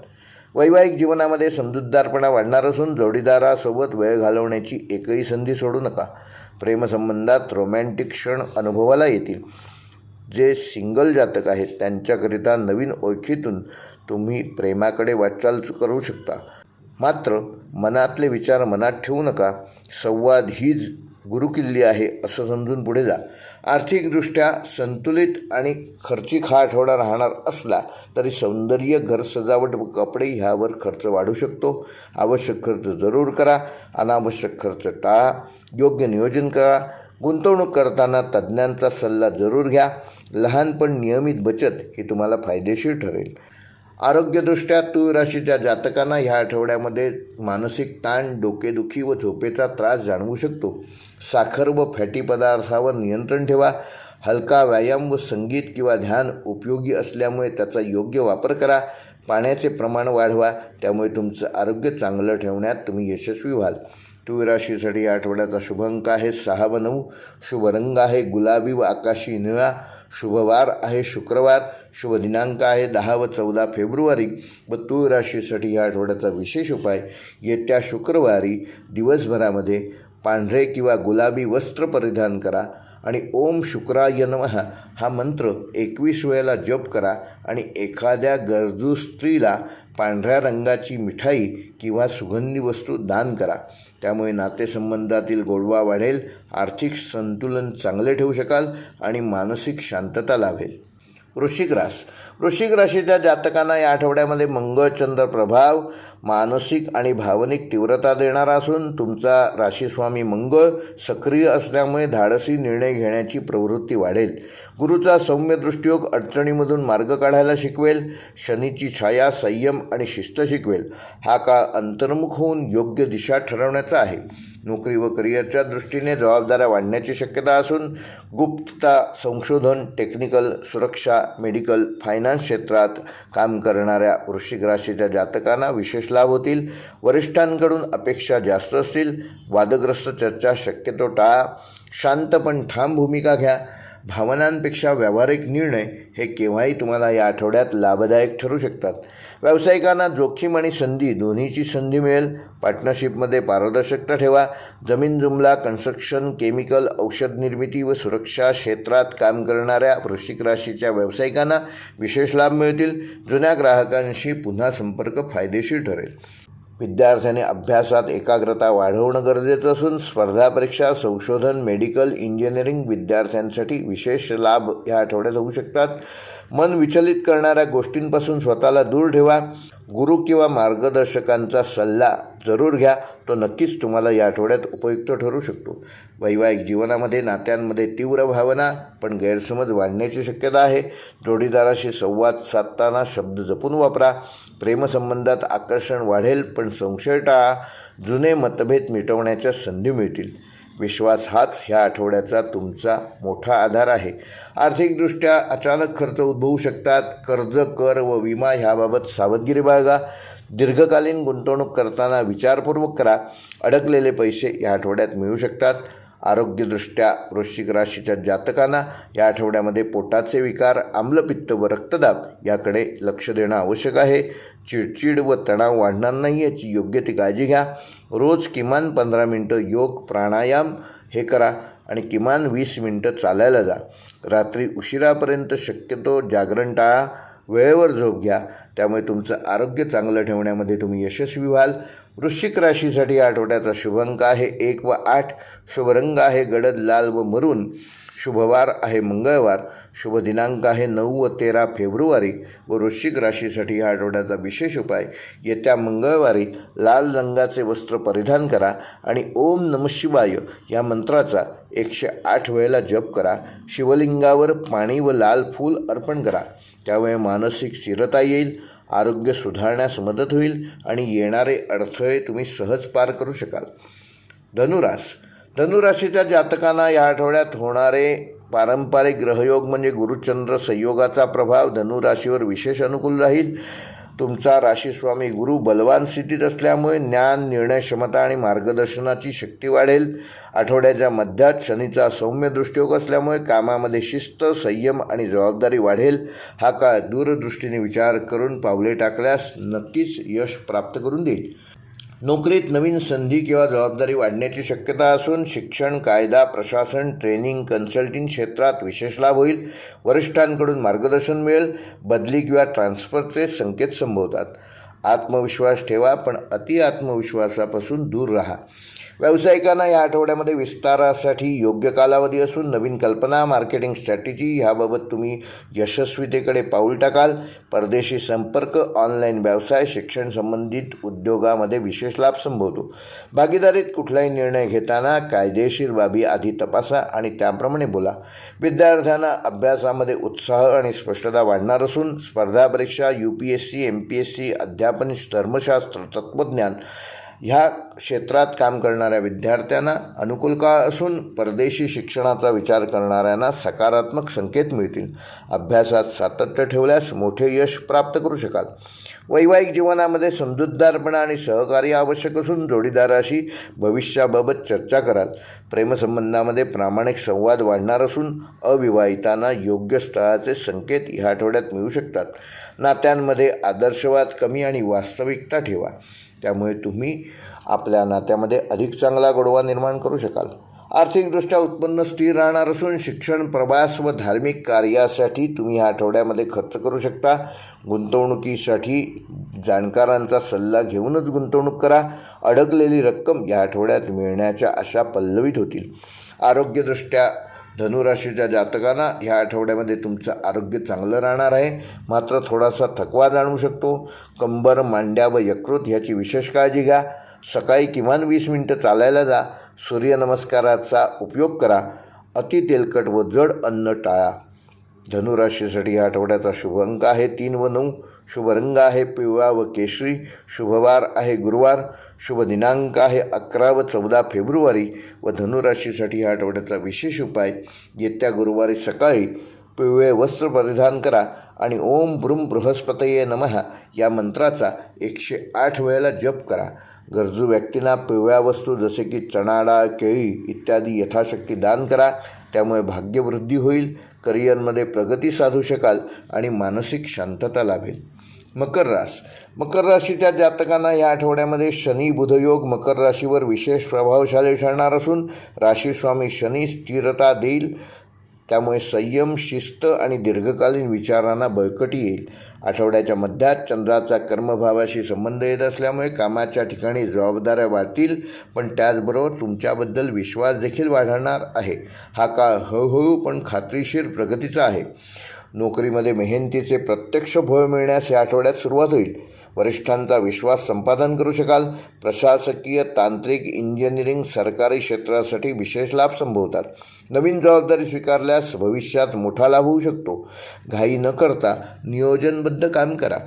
S1: वैवाहिक जीवनामध्ये समजूतदारपणा वाढणार असून जोडीदारासोबत वेळ घालवण्याची एकही संधी सोडू नका. प्रेमसंबंधात रोमॅन्टिक क्षण अनुभवाला येतील. जे सिंगल जातक आहेत त्यांच्याकरिता नवीन ओळखीतून तुम्ही प्रेमाकडे वाटचाल करू शकता. मात्र मनातले विचार मनात ठेवू नका. संवाद हीच गुरुकिल्ली आहे असं समजून पुढे जा. आर्थिकदृष्ट्या संतुलित आणि खर्चिक हा आठवडा राहणार असला तरी सौंदर्य, घर सजावट व कपडे ह्यावर खर्च वाढू शकतो. आवश्यक खर्च जरूर करा, अनावश्यक खर्च टाळा. योग्य नियोजन करा. गुंतवणूक करताना तज्ज्ञांचा सल्ला जरूर घ्या. लहान पण नियमित बचत ही तुम्हाला फायदेशीर ठरेल. आरोग्यदृष्ट्या तूळ राशीच्या जातकांना ह्या आठवड्यामध्ये मानसिक ताण, डोकेदुखी व झोपेचा त्रास जाणवू शकतो. साखर व फॅटी पदार्थावर नियंत्रण ठेवा. हलका व्यायाम व संगीत किंवा ध्यान उपयोगी असल्यामुळे त्याचा योग्य वापर करा. पाण्याचे प्रमाण वाढवा, त्यामुळे तुमचं आरोग्य चांगलं ठेवण्यात तुम्ही यशस्वी व्हाल. तूळ राशीसाठी या आठवड्याचा शुभ अंक आहे 6 व 9. शुभ रंग आहे गुलाबी व आकाशी निळा. शुभवार आहे शुक्रवार. शुभ दिनांक आहे 10 व 14 फेब्रुवारी. व तूळ राशीसाठी या आठवड्याचा विशेष उपाय येत्या शुक्रवारी दिवसभरामध्ये पांढरे किंवा गुलाबी वस्त्र परिधान करा आणि ओम शुक्राय नमः हा मंत्र 21 वेळेला जप करा आणि एखाद्या गरजू स्त्रीला पांढऱ्या रंगाची मिठाई किंवा सुगंधी वस्तू दान करा. त्यामुळे नातेसंबंधातील गोडवा वाढेल, आर्थिक संतुलन चांगले ठेवू शकाल आणि मानसिक शांतता लाभेल. वृश्चिक राशीच्या जातकांना या आठवड्यामध्ये मंगळ चंद्र प्रभाव मानसिक आणि भावनिक तीव्रता देणारा असून तुमचा राशीस्वामी मंगळ सक्रिय असल्यामुळे धाडसी निर्णय घेण्याची प्रवृत्ती वाढेल. गुरुचा सौम्य दृष्टियोग अडचणीमधून मार्ग काढायला शिकवेल. शनीची छाया संयम आणि शिस्त शिकवेल. हा काळ अंतर्मुख होऊन योग्य दिशा ठरवण्याचा आहे. नोकरी व करिअरच्या दृष्टीने जबाबदाऱ्या वाढण्याची शक्यता असून गुप्तता, संशोधन, टेक्निकल, सुरक्षा, मेडिकल, फायनान्स क्षेत्रात काम करणाऱ्या वृश्चिक राशीच्या जातकांना विशेष लाभ होतील. वरिष्ठांकडून अपेक्षा जास्त असतील. वादग्रस्त चर्चा शक्यतो टाळा. शांत पण ठाम भूमिका घ्या. भावनांपेक्षा व्यावहारिक निर्णय हे केव्हाही तुम्हाला या आठवड्यात लाभदायक ठरू शकतात. व्यावसायिकांना जोखीम आणि संधी दोन्हीची संधी मिळेल. पार्टनरशिपमध्ये पारदर्शकता ठेवा. जमीन जुमला, कन्स्ट्रक्शन, केमिकल, औषध निर्मिती व सुरक्षा क्षेत्रात काम करणाऱ्या वृश्चिक राशीच्या व्यावसायिकांना विशेष लाभ मिळतील. जुन्या ग्राहकांशी पुन्हा संपर्क फायदेशीर ठरेल. विद्यार्थ्यांनी अभ्यासात एकाग्रता वाढवणं गरजेचं असून स्पर्धा परीक्षा, संशोधन, मेडिकल, इंजिनिअरिंग विद्यार्थ्यांसाठी विशेष लाभ या आठवड्यात होऊ शकतात. मन विचलित करणाऱ्या गोष्टींपासून स्वतःला दूर ठेवा. गुरु किंवा मार्गदर्शकांचा सल्ला जरूर घ्या, तो नक्कीच तुम्हाला या आठवड्यात उपयुक्त ठरू शकतो. वैवाहिक जीवनामध्ये नात्यांमध्ये तीव्र भावना पण गैरसमज वाढण्याची शक्यता आहे. जोडीदाराशी संवाद साधताना शब्द जपून वापरा. प्रेमसंबंधात आकर्षण वाढेल पण संशय टाळा. जुने मतभेद मिटवण्याच्या संधी मिळतील. विश्वास हाच ह्या आठवड्याचा तुमचा मोठा आधार आहे. आर्थिकदृष्ट्या अचानक खर्च उद्भवू शकतात. कर्ज, कर व विमा ह्याबाबत सावधगिरी बाळगा. दीर्घकालीन गुंतवणूक करताना विचारपूर्वक करा. अडकलेले पैसे या आठवड्यात मिळू शकतात. आरोग्यदृष्ट्या वृश्चिक राशीच्या जातकांना या आठवड्यामध्ये पोटाचे विकार, आम्लपित्त व रक्तदाब याकडे लक्ष देणं आवश्यक आहे. चिडचिड व तणाव वाढणार नाही याची योग्य ती काळजी घ्या. रोज किमान 15 मिनटं योग प्राणायाम हे करा आणि किमान 20 मिनटं चालायला जा. रात्री उशिरापर्यंत शक्यतो जागरण टाळा. वेळेवर झोप घ्या, त्यामुळे तुमचं आरोग्य चांगलं ठेवण्यामध्ये तुम्ही यशस्वी व्हाल. वृश्चिक राशीसाठी या आठवड्याचा शुभ अंक आहे 1 व 8. शुभ रंग आहे गडद लाल व मरून. शुभवार आहे मंगळवार. शुभ दिनांक आहे 9 व 13 फेब्रुवारी. व वृश्चिक राशीसाठी या आठवड्याचा विशेष उपाय, येत्या मंगळवारी लाल रंगाचे वस्त्र परिधान करा आणि ओम नमः शिवाय या मंत्राचा 108 वेळेला जप करा. शिवलिंगावर पाणी व लाल फूल अर्पण करा, त्यामुळे मानसिक स्थिरता येईल. आरोग्य सुधारण्यास मदत होईल आणि येणारे अडथळे तुम्ही सहज पार करू शकाल. धनुराशीच्या जातकांना या आठवड्यात होणारे पारंपरिक ग्रहयोग म्हणजे गुरुचंद्र संयोगाचा प्रभाव धनुराशीवर विशेष अनुकूल राहील. तुमचा राशीस्वामी गुरु बलवान स्थितीत असल्यामुळे ज्ञान, निर्णय क्षमता आणि मार्गदर्शनाची शक्ती वाढेल. आठवड्याच्या मध्यात शनीचा सौम्य दृष्टियोग असल्यामुळे कामामध्ये शिस्त, संयम आणि जबाबदारी वाढेल. हा काळ दूरदृष्टीने विचार करून पावले टाकल्यास नक्कीच यश प्राप्त करून देईल. नोकरीत नवीन संधी किंवा जबाबदारी वाढण्याची शक्यता असून शिक्षण, कायदा, प्रशासन, ट्रेनिंग, कन्सल्टिंग क्षेत्रात विशेष लाभ होईल. वरिष्ठांकडून मार्गदर्शन मिळेल. बदली किंवा ट्रान्सफरचे संकेत संभवतात. आत्मविश्वास ठेवा, पण अति आत्मविश्वासापासून दूर राहा. व्यावसायिकांना या आठवड्यामध्ये विस्तारासाठी योग्य कालावधी असून नवीन कल्पना, मार्केटिंग स्ट्रॅटेजी ह्याबाबत तुम्ही यशस्वीतेकडे पाऊल टाकाल. परदेशी संपर्क, ऑनलाईन व्यवसाय, शिक्षण संबंधित उद्योगामध्ये विशेष लाभ संभवतो. भागीदारीत कुठलाही निर्णय घेताना कायदेशीर बाबी आधी तपासा आणि त्याप्रमाणे बोला. विद्यार्थ्यांना अभ्यासामध्ये उत्साह आणि स्पष्टता वाढणार असून स्पर्धा परीक्षा, UPSC, MPSC, अध्यापन, धर्मशास्त्र, तत्त्वज्ञान ह्या क्षेत्रात काम करणाऱ्या विद्यार्थ्यांना अनुकूल काळ असून परदेशी शिक्षणाचा विचार करणाऱ्यांना सकारात्मक संकेत मिळतील. अभ्यासात सातत्य ठेवल्यास मोठे यश प्राप्त करू शकाल. वैवाहिक जीवनामध्ये समजूतदारपणा आणि सहकार्य आवश्यक असून जोडीदाराशी भविष्याबाबत चर्चा कराल. प्रेमसंबंधामध्ये प्रामाणिक संवाद वाढणार असून अविवाहितांना योग्य स्थळाचे संकेत ह्या आठवड्यात मिळू शकतात. नात्यांमध्ये आदर्शवाद कमी आणि वास्तविकता ठेवा, त्यामुळे तुम्ही आपल्या नात्यामध्ये अधिक चांगला गोडवा निर्माण करू शकाल. आर्थिकदृष्ट्या उत्पन्न स्थिर राहणार असून शिक्षण, प्रवास व धार्मिक कार्यासाठी तुम्ही ह्या आठवड्यामध्ये खर्च करू शकता. गुंतवणुकीसाठी जाणकारांचा सल्ला घेऊनच गुंतवणूक करा. अडकलेली रक्कम या आठवड्यात मिळण्याच्या आशा पल्लवित होतील. आरोग्यदृष्ट्या धनुराशीच्या जातकांना ह्या आठवड्यामध्ये तुमचं आरोग्य चांगलं राहणार आहे, मात्र थोडासा थकवा जाणवू शकतो. कंबर, मांड्या व यकृत ह्याची विशेष काळजी घ्या. सकाळी किमान 20 मिनटं चालायला जा. सूर्यनमस्काराचा उपयोग करा. अति तेलकट व जड अन्न टाळा. धनुराशीसाठी ह्या आठवड्याचा शुभ अंक आहे 3 व 9. शुभ रंग आहे पिवळा व केशरी. शुभवार आहे गुरुवार. शुभ दिनांक आहे 11 व 14 फेब्रुवारी. व धनुराशीसाठी ह्या आठवड्याचा विशेष उपाय, येत्या गुरुवारी सकाळी पिवळे वस्त्र परिधान करा आणि ओम ब्रूम बृहस्पतये नमः या मंत्राचा 108 वेळेला जप करा. गरजू व्यक्तींना पिवळ्या वस्तू जसे की चणा डाळ, केळी इत्यादी यथाशक्ती दान करा, त्यामुळे भाग्यवृद्धी होईल. करिअरमध्ये प्रगती साधू शकाल आणि मानसिक शांतता लाभेल. मकर राशीच्या जातकांना या आठवड्यामध्ये शनी बुध योग मकर राशीवर विशेष प्रभावशाली ठरणार असून राशीस्वामी शनी स्थिरता देईल. त्यामुळे संयम, शिस्त आणि दीर्घकालीन विचारांना बळकटी येईल. आठवड्याच्या मध्यात चंद्राचा कर्मभावाशी संबंध येत असल्यामुळे कामाच्या ठिकाणी जबाबदाऱ्या वाढतील, पण त्याचबरोबर तुमच्याबद्दल विश्वास देखील वाढणार आहे. हा काळ हळूहळू पण खात्रीशीर प्रगतीचा आहे. नोकरीमध्ये मेहनतीचे प्रत्यक्ष फळ मिळण्यास या आठवड्यात सुरुवात होईल. वरिष्ठांचा विश्वास संपादन करू शकाल. प्रशासकीय, तांत्रिक, इंजिनिअरिंग, सरकारी क्षेत्रासाठी विशेष लाभ संभवतात. नवीन जबाबदारी स्वीकारल्यास भविष्यात मोठा लाभ होऊ शकतो. घाई न करता नियोजनबद्ध काम करा.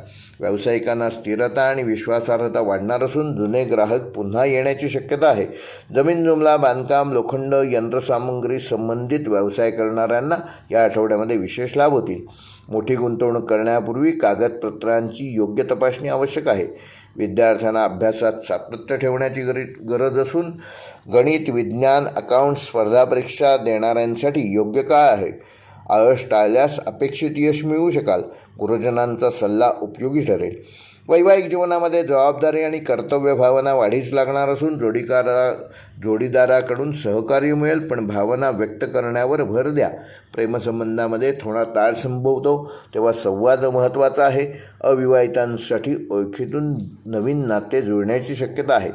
S1: व्यावसायिकांना स्थिरता आणि विश्वासार्हता वाढणार असून जुने ग्राहक पुन्हा येण्याची शक्यता आहे. जमीन जुमला, बांधकाम, लोखंड, यंत्रसामुग्री संबंधित व्यवसाय करणाऱ्यांना या आठवड्यामध्ये विशेष लाभ होतील. मोठी गुंतवणूक करण्यापूर्वी कागदपत्रांची योग्य तपासणी आवश्यक आहे. विद्यार्थ्यांना अभ्यासात सातत्य ठेवण्याची गरज असून गणित, विज्ञान, अकाउंट स्पर्धा परीक्षा देणाऱ्यांसाठी योग्य काळ आहे. आळस टाळल्यास अपेक्षित यश मिळवू शकाल. गुरुजनांचा सल्ला उपयोगी ठरेल. वैवाहिक जीवनामध्ये जबाबदारी आणि कर्तव्य भावना वाढीस लागणार असून जोडीदाराकडून सहकार्य मिळेल, पण भावना व्यक्त करण्यावर भर द्या. प्रेमसंबंधामध्ये थोडा ताळ संभवतो, तेव्हा संवाद महत्त्वाचा आहे. अविवाहितांसाठी ओळखीतून नवीन नाते जुळण्याची शक्यता आहे.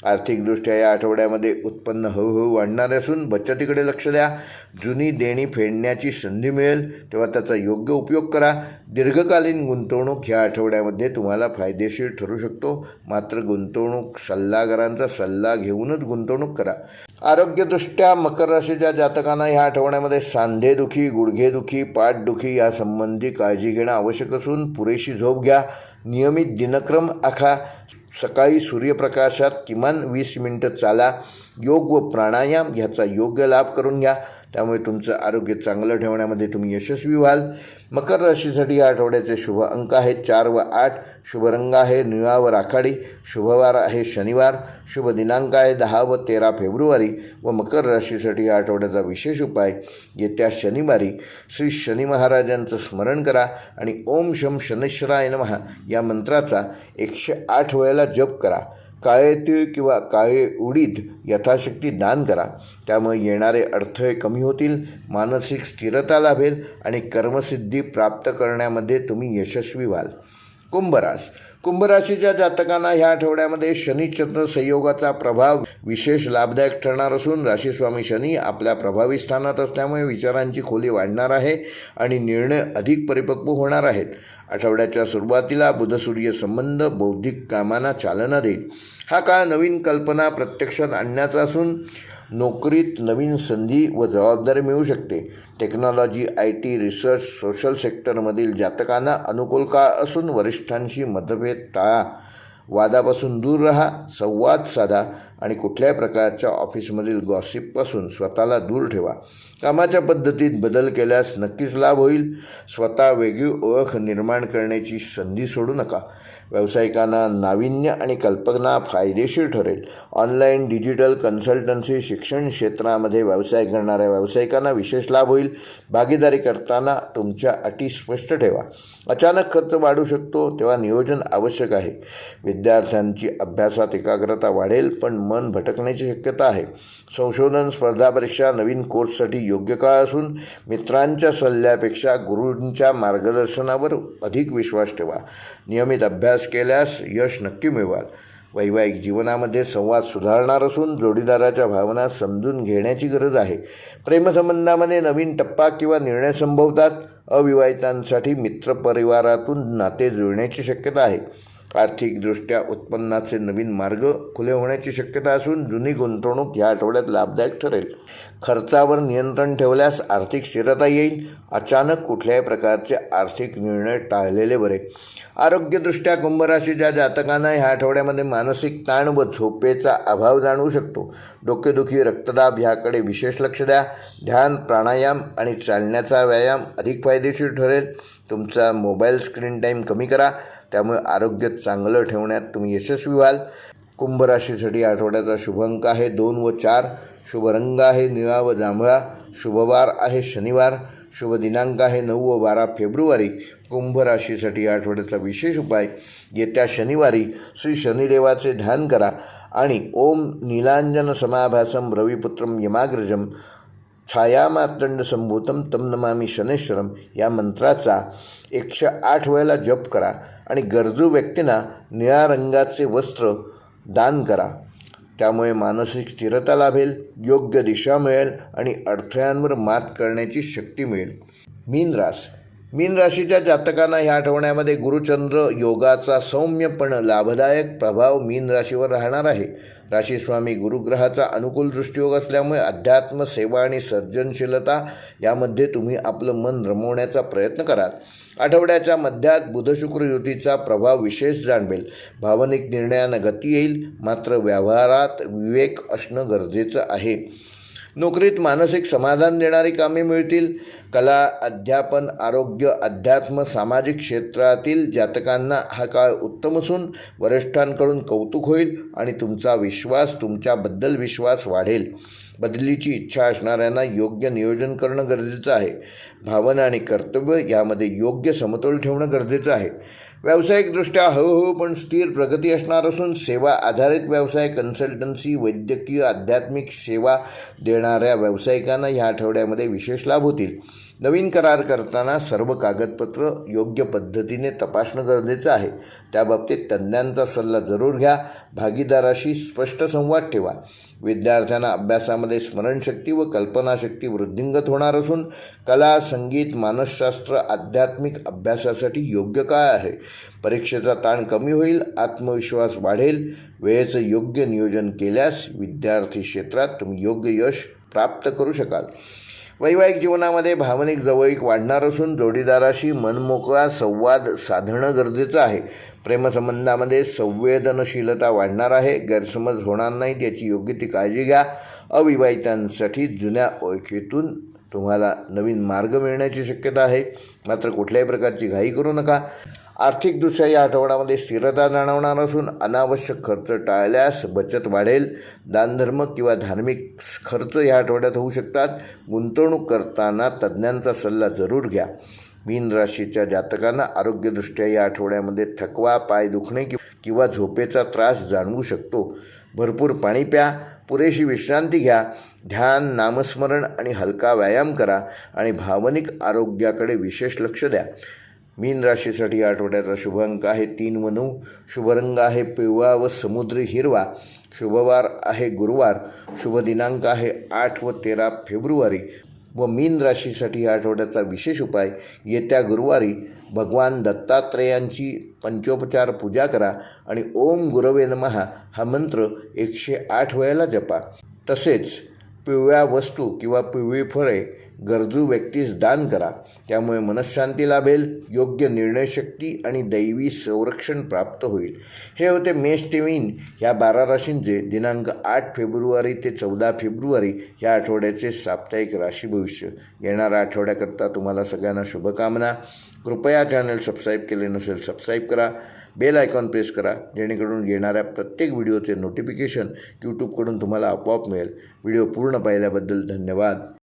S1: आर्थिकदृष्ट्या या आठवड्यामध्ये उत्पन्न हळूहळू वाढणार असून बचतीकडे लक्ष द्या. जुनी देणी फेडण्याची संधी मिळेल, तेव्हा त्याचा योग्य उपयोग करा. दीर्घकालीन गुंतवणूक ह्या आठवड्यामध्ये तुम्हाला फायदेशीर ठरू शकतो, मात्र गुंतवणूक सल्लागारांचा सल्ला घेऊनच गुंतवणूक करा. आरोग्यदृष्ट्या मकर राशीच्या जातकांना ह्या आठवड्यामध्ये सांधेदुखी, गुडघेदुखी, पाठदुखी यासंबंधी काळजी घेणं आवश्यक असून पुरेशी झोप घ्या. नियमित दिनक्रम आखा. सकाळी सूर्यप्रकाशात किमान 20 मिनिटं चाला. योग व प्राणायाम ह्याचा योग्य लाभ करून घ्या. त्यामुळे तुमचं आरोग्य चांगलं ठेवण्यामध्ये तुम्ही यशस्वी व्हाल. मकर राशीसाठी या आठवड्याचे शुभ अंक आहेत 4 व 8. शुभ रंग आहे निळा व राखाडी. शुभवार आहे शनिवार. शुभ दिनांक आहे 10 व 13 फेब्रुवारी. व मकर राशीसाठी या आठवड्याचा विशेष उपाय, येत्या शनिवारी श्री शनी महाराजांचं स्मरण करा आणि ओम शम शनेश्वराय नमः या मंत्राचा 108 वेळेला जप करा. काळे तीळ किंवा काळे उडीद यथाशक्ती दान करा. त्यामुळे येणारे अडथळे कमी होतील, मानसिक स्थिरता लाभेल आणि कर्मसिद्धी प्राप्त करण्यामध्ये तुम्ही यशस्वी व्हाल. कुंभराशीच्या जातकांना ह्या आठवड्यामध्ये शनिचंद्र संयोगाचा प्रभाव विशेष लाभदायक ठरणार असून राशीस्वामी शनी आपल्या प्रभावी स्थानात असल्यामुळे विचारांची खोली वाढणार आहे आणि निर्णय अधिक परिपक्व होणार आहेत. आठवड्याच्या सुरुवातीला बुध-सूर्य संबंध बौद्धिक कामांना चालना देईल. हा काळ नवीन कल्पना प्रत्यक्षात आणण्याचा असून नोकरीत नवीन संधी व जबाबदारी मिळू शकते. टेक्नॉलॉजी, IT, रिसर्च, सोशल सेक्टरमधील जातकांना अनुकूल काळ असून वरिष्ठांशी मतभेद टाळा. वादापासून दूर राहा. संवाद साधा आणि कुठल्याही प्रकारच्या ऑफिसमधील गॉसिपपासून स्वतःला दूर ठेवा. कामाच्या पद्धतीत बदल केल्यास नक्कीच लाभ होईल. स्वतः वेगळी ओळख निर्माण करण्याची संधी सोडू नका. व्यावसायिकांना नाविन्य आणि कल्पना फायदेशीर ठरेल. ऑनलाईन, डिजिटल, कन्सल्टन्सी, शिक्षण क्षेत्रामध्ये व्यवसाय करणाऱ्या व्यावसायिकांना विशेष लाभ होईल. भागीदारी करताना तुमच्या अटी स्पष्ट ठेवा. अचानक खर्च वाढू शकतो, तेव्हा नियोजन आवश्यक आहे. विद्यार्थ्यांची अभ्यासात एकाग्रता वाढेल, पण मन भटकण्याची शक्यता आहे. संशोधन, स्पर्धा परीक्षा, नवीन कोर्ससाठी योग्य काळ असून मित्रांच्या सल्ल्यापेक्षा गुरूंच्या मार्गदर्शनावर अधिक विश्वास ठेवा. नियमित अभ्यास केल्यास यश नक्की मिळवाल. वैवाहिक जीवनामध्ये संवाद सुधारणार असून जोडीदाराच्या भावना समजून घेण्याची गरज आहे. प्रेमसंबंधामध्ये नवीन टप्पा किंवा निर्णय संभवतात. अविवाहितांसाठी मित्रपरिवारातून नाते जुळण्याची शक्यता आहे. आर्थिकदृष्ट्या उत्पन्नाचे नवीन मार्ग खुले होण्याची शक्यता असून जुनी गुंतवणूक या आठवड्यात लाभदायक ठरेल. खर्चावर नियंत्रण ठेवल्यास आर्थिक स्थिरता येईल. अचानक कुठल्याही प्रकारचे आर्थिक निर्णय टाळलेले बरे. आरोग्यदृष्ट्या कुंभराशीच्या जातकांना ह्या आठवड्यामध्ये मानसिक ताण व झोपेचा अभाव जाणवू शकतो. डोकेदुखी, रक्तदाब ह्याकडे विशेष लक्ष द्या. ध्यान, प्राणायाम आणि चालण्याचा व्यायाम अधिक फायदेशीर ठरेल. तुमचा मोबाईल स्क्रीन टाईम कमी करा. त्यामुळे आरोग्य चांगलं ठेवण्यात तुम्ही यशस्वी व्हाल. कुंभ राशीसाठी आठवड्याचा शुभ अंक आहे 2 व 4. शुभ रंग आहे निळा व जांभळा. शुभवार आहे शनिवार. शुभ दिनांक आहे 9 व 12 फेब्रुवारी. कुंभ राशीसाठी आठवड्याचा विशेष उपाय, येत्या शनिवारी श्री शनिदेवाचे ध्यान करा आणि ओम नीलांजन समाभासम रविपुत्रम यमाग्रजम छायामार्तंड संभूतं तं नमामि शनैश्वरम या मंत्राचा 108 वेळेला जप करा आणि गरजू व्यक्तींना निळ्या रंगाचे वस्त्र दान करा. त्यामुळे मानसिक स्थिरता लाभेल, योग्य दिशा मिळेल आणि अडथळ्यांवर मात करण्याची शक्ती मिळेल. मीन राशीच्या जातकांना ह्या आठवड्यामध्ये गुरुचंद्र योगाचा सौम्य पण लाभदायक प्रभाव मीन राशीवर राहणार आहे. राशीस्वामी गुरुग्रहाचा अनुकूल दृष्टियोग असल्यामुळे अध्यात्म, सेवा आणि सर्जनशीलता यामध्ये तुम्ही आपलं मन रमवण्याचा प्रयत्न कराल. आठवड्याच्या मध्यात बुध-शुक्र युतीचा प्रभाव विशेष जाणवेल. भावनिक निर्णयांना गती येईल, मात्र व्यवहारात विवेक असणं गरजेचं आहे. नोकरीत मानसिक समाधान देणारी कामे मिळतील. कला, अध्यापन, आरोग्य, अध्यात्म, सामाजिक क्षेत्रातील जातकांना हा काळ उत्तम असून वरिष्ठांकडून कौतुक होईल आणि तुमच्याबद्दल विश्वास वाढेल. बदलीची इच्छा असणाऱ्यांना योग्य नियोजन करणं गरजेचं आहे. भावना आणि कर्तव्य यामध्ये योग्य समतोल ठेवणं गरजेचं आहे. व्यावसायिकदृष्ट्या हळूहळू पण स्थिर प्रगती असणार असून सेवा आधारित व्यवसाय, कन्सल्टन्सी, वैद्यकीय, आध्यात्मिक सेवा देणाऱ्या व्यावसायिकांना ह्या आठवड्यामध्ये विशेष लाभ होतील. नवीन करार करताना सर्व कागदपत्र योग्य पद्धतीने तपासणं गरजेचं आहे. त्याबाबतीत तज्ज्ञांचा सल्ला जरूर घ्या. भागीदाराशी स्पष्ट संवाद ठेवा. विद्यार्थ्यांना अभ्यासामध्ये स्मरणशक्ती व कल्पनाशक्ती वृद्धिंगत होणार असून कला, संगीत, मानसशास्त्र, आध्यात्मिक अभ्यासासाठी योग्य काळ आहे. परीक्षेचा ताण कमी होईल, आत्मविश्वास वाढेल. वेळेचं योग्य नियोजन केल्यास विद्यार्थी क्षेत्रात तुम्ही योग्य यश प्राप्त करू शकाल. वैवाहिक जीवनामध्ये भावनिक जवळीक वाढणार असून जोडीदाराशी मनमोकळा संवाद साधणं गरजेचं आहे. प्रेमसंबंधामध्ये संवेदनशीलता वाढणार आहे. गैरसमज होणार नाहीत याची योग्य ती काळजी घ्या. अविवाहितांसाठी जुन्या ओळखीतून तुम्हाला नवीन मार्ग मिळण्याची शक्यता आहे, मात्र कुठल्याही प्रकारची घाई करू नका. आर्थिकदृष्ट्या या आठवड्यामध्ये स्थिरता जाणवणार असून अनावश्यक खर्च टाळल्यास बचत वाढेल. दानधर्म किंवा धार्मिक खर्च या आठवड्यात होऊ शकतात. गुंतवणूक करताना तज्ज्ञांचा सल्ला जरूर घ्या. मीन राशीच्या जातकांना आरोग्यदृष्ट्या या आठवड्यामध्ये थकवा, पाय दुखणे किंवा झोपेचा त्रास जाणवू शकतो. भरपूर पाणी प्या, पुरेशी विश्रांती घ्या, ध्यान, नामस्मरण आणि हलका व्यायाम करा आणि भावनिक आरोग्याकडे विशेष लक्ष द्या. मीन राशीसाठी या आठवड्याचा शुभ अंक आहे 3 व 9. शुभ रंग आहे पिवळा व समुद्री हिरवा. शुभवार आहे गुरुवार. शुभ दिनांक आहे 8 व 13 फेब्रुवारी. व मीन राशीसाठी या आठवड्याचा विशेष उपाय, येत्या गुरुवारी भगवान दत्तात्रेयांची पंचोपचार पूजा करा आणि ओम गुरवे नमः हा मंत्र 108 वेळेला जपा. तसेच पिवळ्या वस्तू किंवा पिवळी फळे गरजू व्यक्तीस दान करा. त्यामुळे मनःशांती लाभेल, योग्य निर्णयशक्ती आणि दैवी संरक्षण प्राप्त होईल. हे होते मेष ते मीन ह्या 12 राशींचे दिनांक 8 फेब्रुवारी ते 14 फेब्रुवारी या आठवड्याचे साप्ताहिक राशी भविष्य. येणाऱ्या आठवड्याकरता तुम्हाला सगळ्यांना शुभकामना. कृपया चॅनल सबस्क्राईब केले नसेल सबस्क्राईब करा. बेल आयकॉन प्रेस करा, जेणेकरून येणाऱ्या प्रत्येक व्हिडिओचे नोटिफिकेशन यूट्यूबकडून तुम्हाला आपोआप मिळेल. व्हिडिओ पूर्ण पाहिल्याबद्दल धन्यवाद.